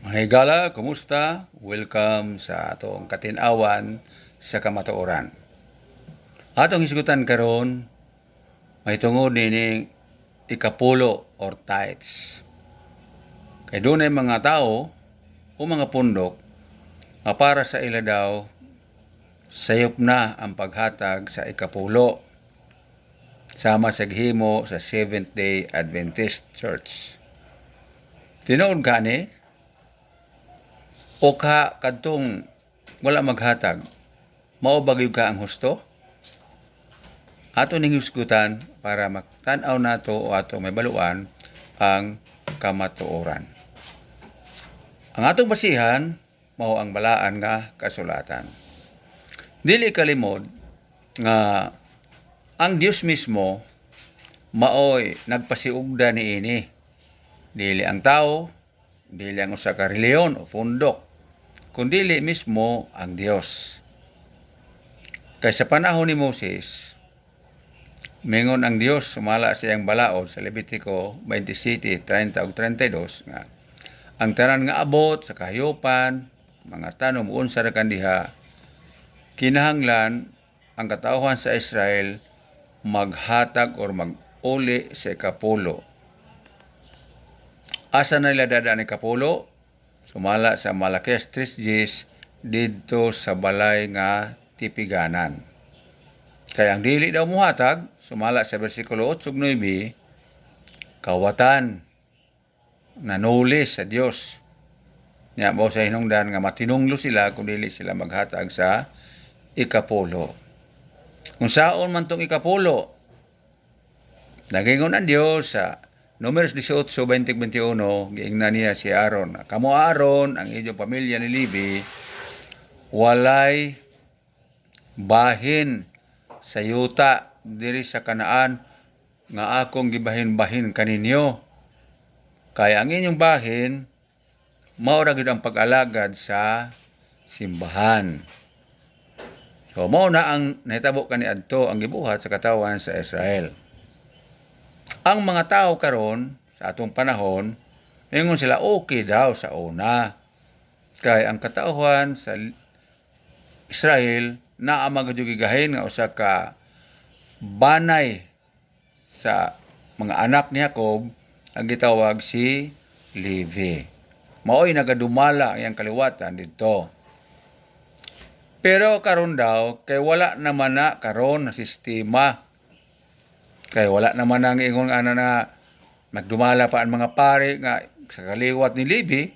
Mga higala, kumusta? Welcome sa atong katinawan sa kamatuoran. Atong hisgutan karon mahitungod nining ikapulo or tithes. Kay dunay mga tao o mga pundok nga para sa ila daw sayop na ang paghatag sa ikapulo sama sa gihimo sa Seventh-day Adventist Church. Tinuod kani o ka kadtong wala maghatag, mao ba gyud ka ang husto? Ato ning hisgutan para maktan-aw nato o ato may baluan ang kamatuoran. Ang atong basihan mao ang balaan nga kasulatan. Dili kalimod nga ang Dios mismo maoy nagpasiugda niini. Dili ang tao, dili ang usa ka reliyon o pundok, kundili mismo ang Dios. Kay sa panahon ni Moses, mingon ang Dios sumala sa iyang balaod sa Levitico 27:30 ug 32 nga ang tanan nga abot sa kahayupan, mga tanom unsa ra kandiha, kinahanglan ang katawhan sa Israel maghatag or mag-uli sa ikapulo. Asa na nila dadaan ni kapulo? Sumala sa Malakias 3:10 didto sa balay nga tipiganan. Kaya ang dili daw muhatag, sumala sa bersikulo 8 ug 9, kawatan nanuli sa Dios. Nya mao sa hinungdan nga matinunglo sila kung dili sila maghatag sa ikapulo. Kung saon man tong ikapulo, nagingon ang Dios sa Numeros 18:20-21, giingnan niya si Aaron. Kamo Aaron, ang inyong pamilya ni Levi, walay bahin sa yuta diri sa Kanaan nga akong gibahin-bahin kaninyo. Kaya ang inyong bahin, mao ra gid ang pag-alagad sa simbahan. So mao na ang nahitabo kaniadto ang gibuhat sa katawan sa Israel. Ang mga tao karon sa atong panahon, ingon sila okay daw sa una. Kay ang katauhan sa Israel naa magajugigahin nga usa ka banay sa mga anak ni Jacob ang gitawag si Levi. Maoy nagadumala ang iyang kaliwatan didto. Pero karon daw kay wala naman na karon na sistema. Kay wala naman nang ingon ana na nagdumala pa ang mga pari nga sa kaliwat ni Levi.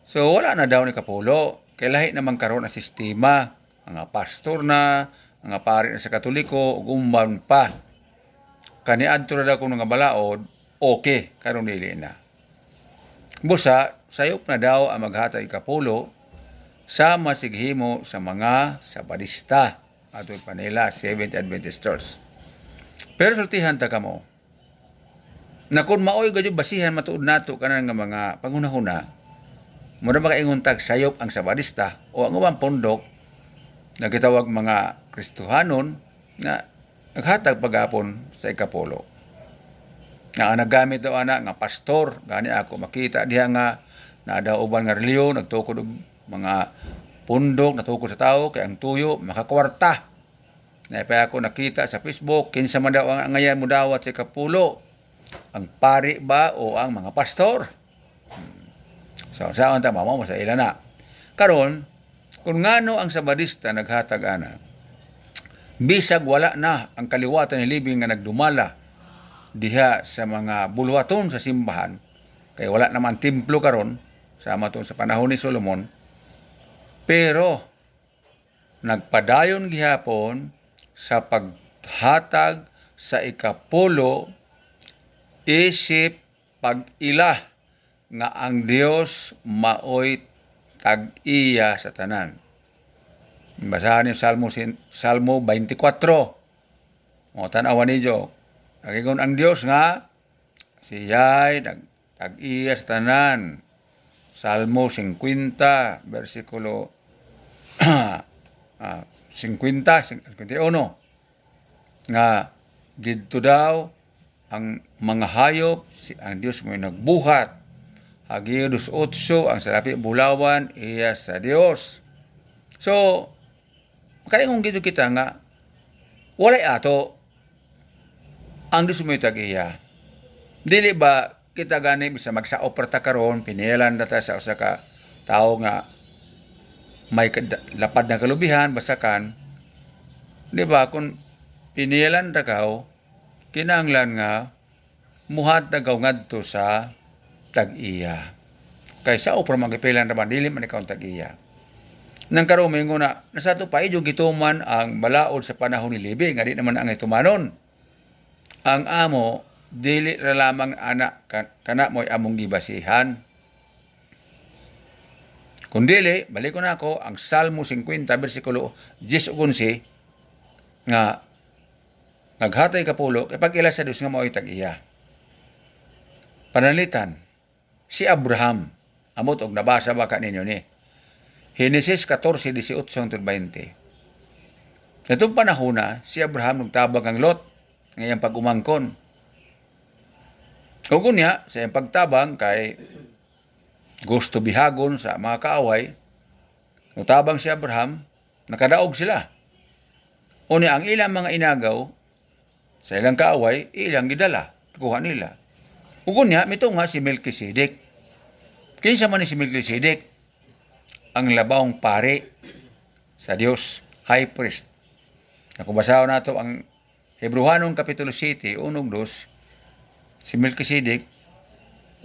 So wala na daw ni kapulo. Kay lahi naman karon ang sistema. Mga pastor na, mga pari na sa Katoliko, ug umban pa. Kaniadto na daw kung nga balaod, okay, karon dili na. Busa, sayop na daw ang maghatag ikapulo sama sighimo sa mga Sabadista ato panila Seventh Adventist Church. Pero sultihan ta kamo na kung maoy gadyo basihan matuod nato kanan nga mga pangunahuna, mura ba kaingon tag sayop ang Sabadista o ang ubang pundok na gitawag mga Kristohanon nga naghatag pagapon sa ikapulo. Nga nagamit daw ana nga pastor, gani ako makita diha nga na daw uban nga reliyon nagtukod og mga pundok natukod sa tao kay ang tuyo makakwarta. Naipay ako nakita sa Facebook, kinsa man daw ang ngayon mo dawat sa ikapulo, ang pari ba o ang mga pastor? So saan ta mo sa ila na. Karon kung ngano ang Sabadista naghatag ana, bisag wala na ang kaliwatan ni Levi nga nagdumala diha sa mga bulwaton sa simbahan, kay wala naman templo karon sama to sa panahon ni Solomon, pero nagpadayon gihapon sa paghatag sa ikapulo isip pag-ila nga ang Dios maoy tag-iya sa tanan. Basahan niyo Salmo 24. O tan-awan niyo. Nagingon ang Dios nga siya'y tag-iya sa tanan. Salmo 50 versikulo 51 nga didto daw ang mga hayop ang Dios mo nagbuhat Hageo 2:8, ang salapi bulawan iya sa Dios. So, kaya kung gito kita nga, walay ato, ang Diyos mo iya. Dili ba kita gani bisa magsaoperta karon pinilan data sa usa ka tao nga may lapad na kalubihan basakan, di ba kung pinilan ra kaw kinahanglan nga muhat na ngadto sa tag-iya. Kaysa o man kipilan ra man dili man ikaw tag-iya. Nang karon mingo na nasa to pa idyo gituman ang balaod sa panahon ni Levi nga di naman ang itumanon. Ang amo dili ra lamang anak kana mo'y among gibasihan. Kung dili, balik ko na ako ang Salmo 50 versikulo 10 ug 11 nga naghatay kapulo kay pag ila sa Dios nga mo'y tag-iya. Panalitan si Abraham amot og nabasa ba kaninyo ni Genesis 14:18-20. Itong panahon na si Abraham nagtabang ang Lot ngayang pag-umangkon. Ug unya sa iyang pagtabang kay gusto bihagon sa mga kaaway, nagtabang si Abraham, nakadaog sila. Unya ang ilang mga inagaw sa ilang kaaway, ilang gidala, kuha nila. Ug unya mitunga si Melkisedek. Kinsa man ni si Melkisedek? Ang labawong pare sa Dios, high priest. Kung basahon nato ang Hebrewanong Kapitulo 7, 1-2, si Melkisedek,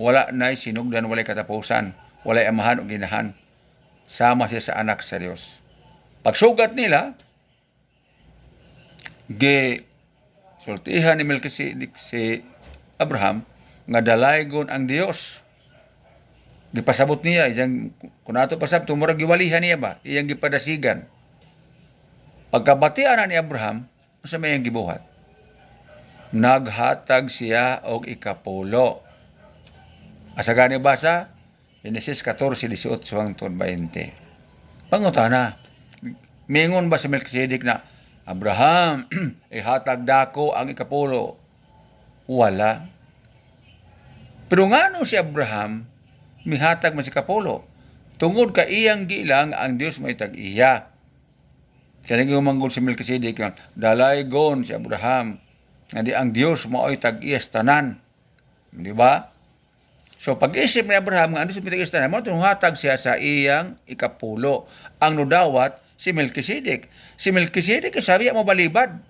wala na'y sinugdan, walay katapusan, walay amahan o ginahan. Sama siya sa anak sa Dios. Pagsugat nila, sultihan ni Melkisedek si Abraham, nga dalaygon ang Dios. Gipasabot niya, kung nato pasab, tumurag giwalihan niya ba? Iyang gipadasigan. Pagkabatian ni Abraham, sa may gibuhat, naghatag siya og ikapulo. Asa gani basa? Genesis 14:18-20. Pangutana, mingon ba si Melkisedek na, Abraham, ihatag dako ang ikapulo? Wala. Pero ngano si Abraham, mihatag man si kapulo? Tungod ka iyang gilang ang Dios may tag-iya. Kaya gumanggol si Melkisedek, dalaygon si Abraham, nga di ang Dios mao'y tag-iyas tanan. Di ba? So pag-isip ni Abraham nga ano si Melkisedek tanan, mo hatag siya sa iyang ikapulo. Ang nudawat si Melkisedek. Si Melkisedek sabi mo balibad.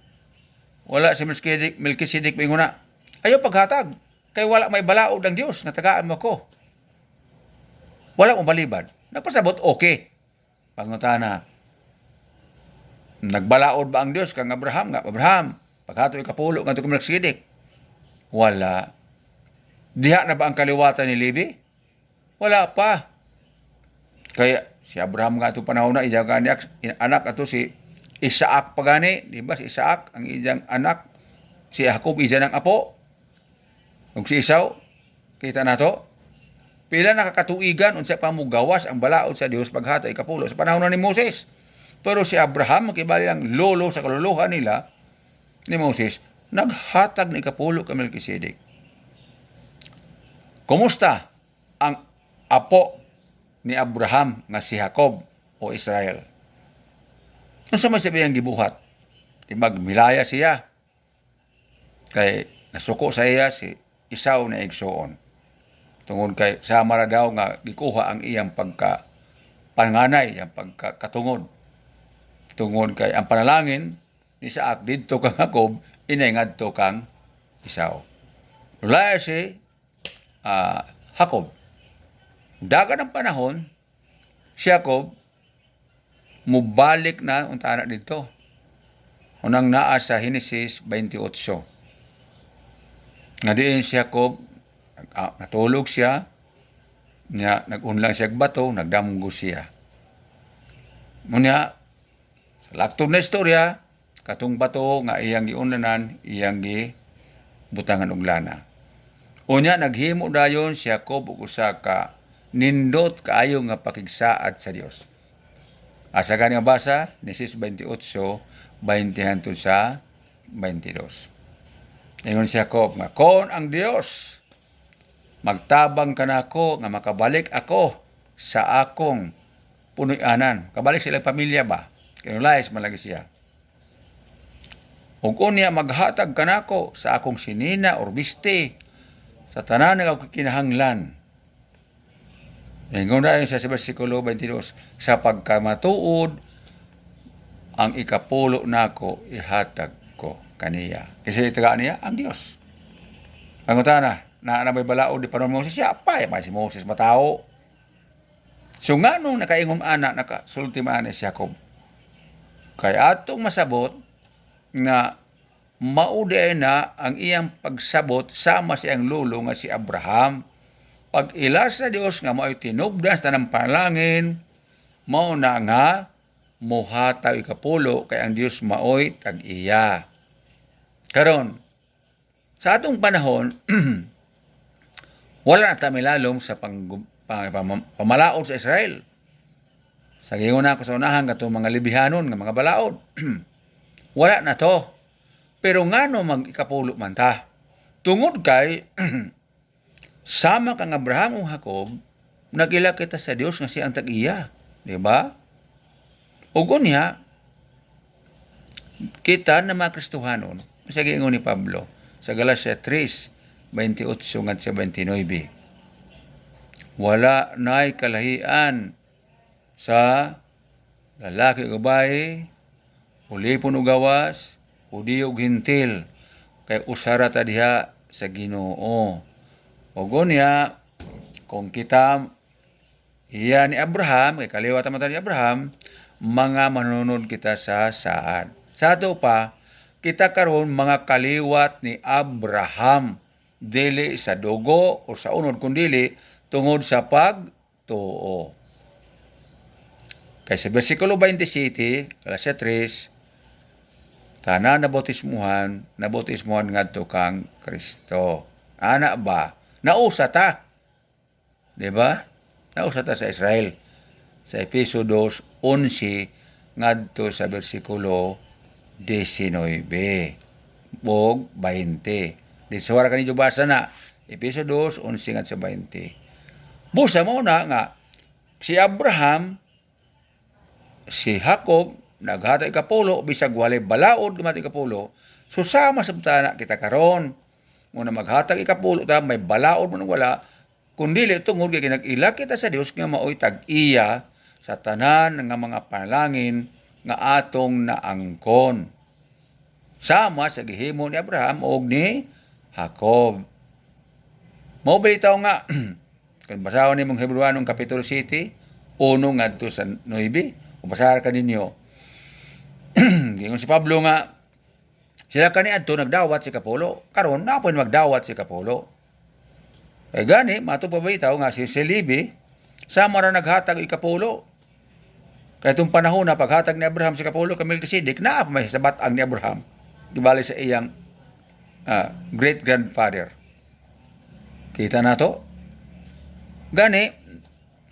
Wala si Melkisedek mingon na, ayaw paghatag kay wala may balaod ang Dios nga tagaan mo ko. Wala mo balibad. Nagpasabot okay. Pangutana, nagbalaod ba ang Dios kang Abraham nga? Abraham, paghato ikapulo nga kang Melkisedek. Wala. Diha na ba ang kaliwatan ni Levi? Wala pa. Kaya si Abraham nga itong panahon na, iyang anak ato si Isaac pagani, di ba? Si Isaac, ang iyang anak, si Jacob, iyang apo. Ug si Esau, kita na to. Pila nakakatuigan, unsa pa mo gawas ang balaod sa Dios paghatay ikapulo sa panahon na ni Moses. Pero si Abraham, makibali ang lolo sa kaluluhan nila ni Moses, naghatag ni ikapulo kay Melkisedek. Kumusta ang apo ni Abraham nga si Jacob o Israel? Unsa may sabi ang gibuhat? Magmilaya siya. Kay nasuko sa iya si Esau na igsoon. Tungod kay sama ra daw nga gikuha ang iyang panganay, ang pagkatungod. Tungod kay ang panalangin ni Isaac didto kang Jacob, inay ngadto kang Esau. Wala si Jacob. Dagan ang panahon, si Jacob mubalik na unta na dito. Unang naa sa Genesis 28. Nga diin si Jacob, natulog siya, nagunlang siya bato, nagdamgo siya. Munya, sa laktod na istorya, katong bato nga iyang giunlanan, iyang gibutangan og lana. Unya, naghimo dayon si Jacob ug usa ka nindot kaayo nga pakigsaad sa Dios. Asa gani nga basa, Genesis 28:20 sa 22. Ingon si Jacob nga, kon ang Dios magtabang ka nako nga makabalik ako sa akong punoy-anan. Kabalik sila pamilya ba? Kinulayas malagi siya. Ug unya maghatag ka nako sa akong sinina or biste sa tanan nga akong kinahanglan. Ingon na sa versikulo 22, sa pagkamatuod ang ikapulo nako ihatag ko kaniya. Kasi itaga niya ang Dios. Pangutana, na may balaod di panon Moses, siya pa si Moses matao. So nga nung nakaingom anak, nakasulti man si Jacob. Kaya atong masabot nga mauday na ang iyang pagsabot sama siyang lulo nga si Abraham. Pag ilas sa Dios nga mao'y tinubdan sa tanang panalangin, mao na nga muhataw ikapulo kay ang Dios mao'y tag-iya. Karon, sa atong panahon, wala na tamilalom sa pamalaod sa Israel. Sa gingon ako sa unahan katong mga Libihanon nga mga balaod. Wala na to. Pero ngano mag-ikapulo man ta? Tungod kay sama kang Abraham o Jacob, nagila kita sa Dios nga siya ang tag-iya, di ba? Ug unya kita na mga Kristohanon, sa gingon ni Pablo sa Galacia 3:28 ngadto 29. Wala na'y kalahian sa lalaki o babae, ulipon o gawas, Hudiyo o Hintil, kay usara ta diha sa Ginoo. Ug unya kung kita iya ni Abraham, kay kaliwat mata ni Abraham, mga manunod kita sa saad. Sa ato pa, kita karon mga kaliwat ni Abraham, dili sa dugo o sa unod kundi tungod sa pagtuo. Kay sa versikulo 27, Galacia 3, tanan nabautismuhan ngadto kang Kristo. Ana ba? Nausa ta. Di ba? Nausa ta sa Israel. Sa Efeso 2:11 ngadto sa versikulo 19 ug 20. Di suwara kanidyo basa na Efeso 2:11 ngadto sa 20. Busa mo na nga si Abraham, si Jacob naghatag ikapulo bisag walay balaod gumatag ikapulo. Susama sa butana kita karon. Muna maghatag ikapulo ta may balaod mo nang wala kundi tungod kay nag-ila kita sa Dios nga maoy tag-iya sa tanan nga mga panalangin nga atong naangkon. Sama sa gihimo ni Abraham o ni Jacob. Mao bitaw nga kung basahan nimong Hebrewanong Kapitulo 7, 1 ngadto sa 9, kung basahan ka ninyo, gingon si Pablo nga, sila kaniadto nagdawat si Kapulo. Karon na po magdawat si Kapulo. Kaya gani, mato pa bitaw nga si Levi, sama ra naghatag ikapulo. Kaya itong panahon na paghatag ni Abraham si Kapulo kay Melchizedek, na may sabat ang ni Abraham. Gibali sa iyang great-grandfather. Kita na to. Gani,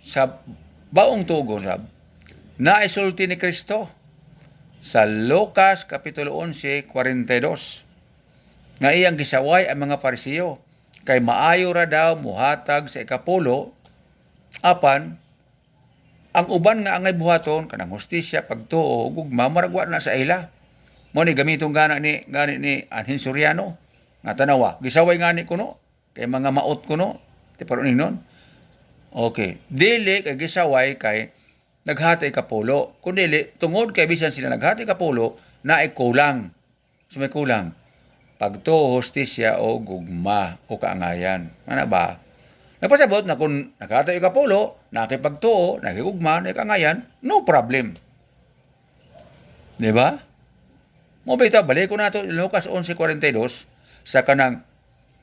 sa baong tugon, naisulti ni Kristo sa Lucas Kapitulo 11:42 nga iyang gisaway ang mga Parisiyo kay maayo ra daw muhatag sa ikapulo apan ang uban nga angay buhaton kanang hustisya pagtuo ug mamaragwa na sa ila. Mo ni gamitong gani ni Anhin Soriano nga tanawa gisaway ngani kuno kay mga maot kuno ti paron ning okay, dili kay gisaway kay naghatay kapulo. Kung dili, tungod kay bisan sila naghatay kapulo, na ay kulang. So may kulang. Pagtuo, hostisya o gugma o kaangayan. Ano ba? Nagpasabot na kung naghatay kapulo, nakipagtuo, nakigugma, nakikaangayan, no problem. Di ba? Mo bitaw, balik ko na ito, Lucas 11:42, sa kanang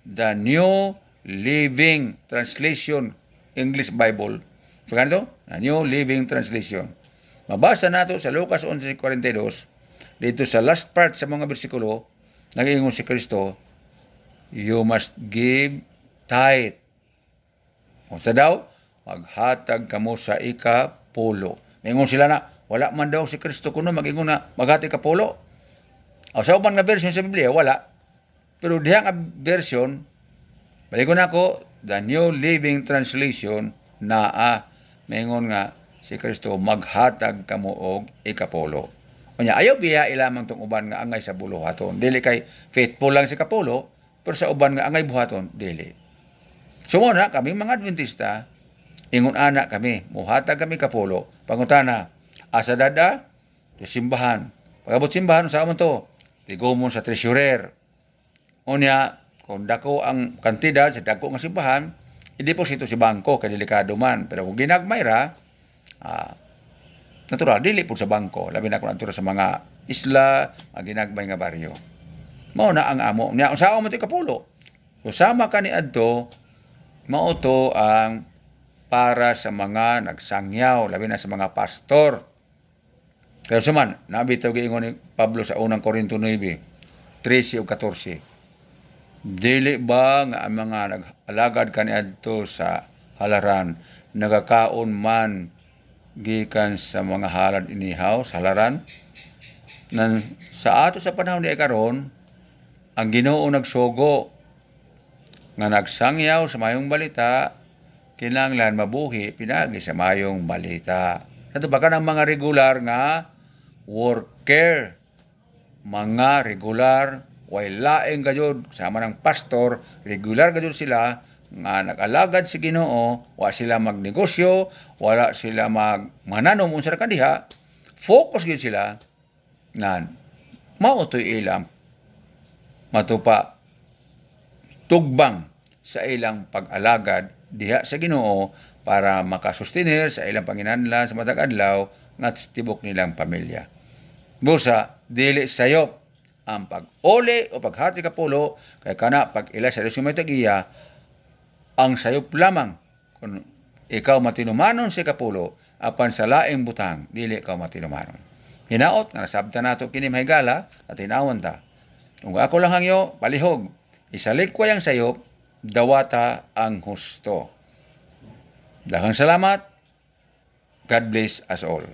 The New Living Translation English Bible. So ganito, a New Living Translation. Mabasa nato sa Lucas 11:42, dito sa last part sa mga bersikulo, nag-iingon si Kristo, you must give tithe. O sa daw, maghatag kamo sa ikapulo. Ingon sila na, wala man daw si Kristo kuno mag-ingon na maghatag ikapulo. O sa uban nga version sa Biblia, wala. Pero diha nga version, balik ko na ako, the New Living Translation naa maingon nga si Kristo maghatag kamo og ikapulo. Unya ayaw biya ilamang tong uban nga angay sa buluhaton. Dili kay faithful lang si kapulo, pero sa uban nga angay buhaton dili. So na kami mga Adventista, ingon ana kami, muhatag kami kapulo. Pangutana, asa dada? Sa simbahan. Pagabot simbahan sa amon to, tigumon sa treasurer. Unya kung dako ang kantidad sa dako nga simbahan, i-deposito si bangko kay delikado man. Pero kung ginagmay ra, natural dili pud sa bangko, labi na kung natural sa mga isla, mga ginagmay nga baryo. Mao na ang amo. Nya unsa mo ti kapulo? Usama kani adto mao to ang para sa mga nagsangyaw, labi na sa mga pastor. Kaya suman, nabitaw giingon ni Pablo sa unang Korinto 9:13 ug 14. Dili ba nga ang mga nag-alagad kaniadto sa halaran nagakaon man gikan sa mga halad inihaw sa halaran? Nan sa ato sa panahon ni karon, ang Ginoo nagsugo nga nagsangyaw sa mayong balita, kinahanglan mabuhi pinagi sa mayong balita. Ato ba kanang mga regular nga worker, mga regular way laeng gayud sama ng pastor, regular gayud sila nga nag-alagad si Ginoo, wa sila magnegosyo, wala sila magmananom unsa ka diha, focus gyud sila nan mao toy ilang matupa tugbang sa ilang pag-alagad diha sa Ginoo para makasustenir sa ilang panginahanglan sa matag adlaw nga tibok nilang pamilya. Busa dili sayop ang pag-uli o paghati kapulo kay kana pag ila sa resume tagiya ang sayop lamang kung ikaw matinumanon si kapulo apan sa laing butang dili ikaw matinumanon. Hinaot nga nasabtan nato kini mahigala at tinawon ta. Kung ako lang hangyo palihog isalik ko yang sayop dawata ang husto. Daghang salamat. God bless us all.